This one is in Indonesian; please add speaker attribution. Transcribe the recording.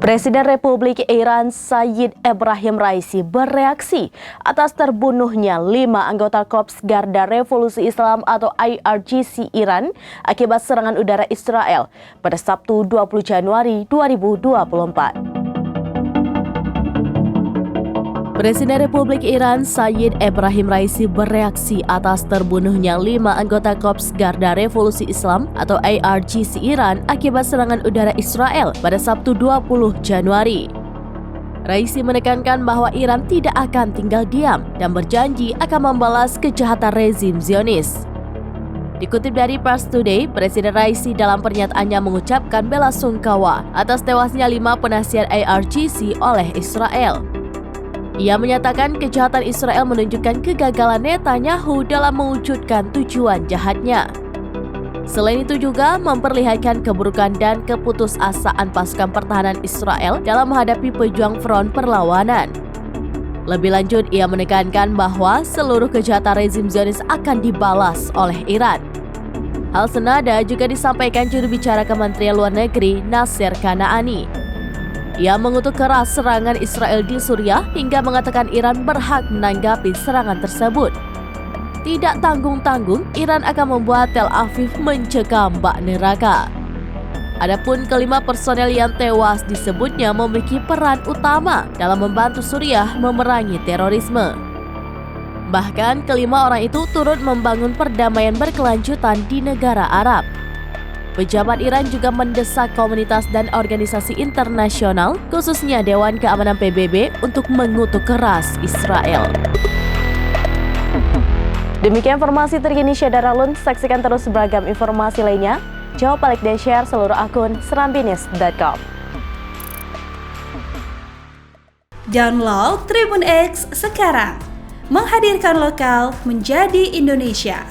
Speaker 1: Presiden Republik Iran Sayyid Ebrahim Raisi bereaksi atas terbunuhnya 5 anggota Korps Garda Revolusi Islam atau IRGC Iran akibat serangan udara Israel pada Sabtu 20 Januari 2024. Presiden Republik Iran Sayyid Ebrahim Raisi bereaksi atas terbunuhnya 5 anggota Korps Garda Revolusi Islam atau IRGC Iran akibat serangan udara Israel pada Sabtu 20 Januari. Raisi menekankan bahwa Iran tidak akan tinggal diam dan berjanji akan membalas kejahatan rezim Zionis. Dikutip dari Pars Today, Presiden Raisi dalam pernyataannya mengucapkan bela sungkawa atas tewasnya 5 penasihat IRGC oleh Israel. Ia menyatakan kejahatan Israel menunjukkan kegagalan Netanyahu dalam mewujudkan tujuan jahatnya. Selain itu juga memperlihatkan keburukan dan keputusasaan pasukan pertahanan Israel dalam menghadapi pejuang front perlawanan. Lebih lanjut, ia menekankan bahwa seluruh kejahatan rezim Zionis akan dibalas oleh Iran. Hal senada juga disampaikan juru bicara Kementerian Luar Negeri Nasser Kanaani. Ia mengutuk keras serangan Israel di Suriah hingga mengatakan Iran berhak menanggapi serangan tersebut. Tidak tanggung-tanggung, Iran akan membuat Tel Aviv mencekam bak neraka. Adapun kelima personel yang tewas disebutnya memiliki peran utama dalam membantu Suriah memerangi terorisme. Bahkan kelima orang itu turut membangun perdamaian berkelanjutan di negara Arab. Pejabat Iran juga mendesak komunitas dan organisasi internasional, khususnya Dewan Keamanan PBB, untuk mengutuk keras Israel. Demikian informasi terkini Syadaralun. Saksikan terus beragam informasi lainnya. Jawab, like, dan share seluruh akun serambinews.com.
Speaker 2: Download Tribun X sekarang. Menghadirkan lokal menjadi Indonesia.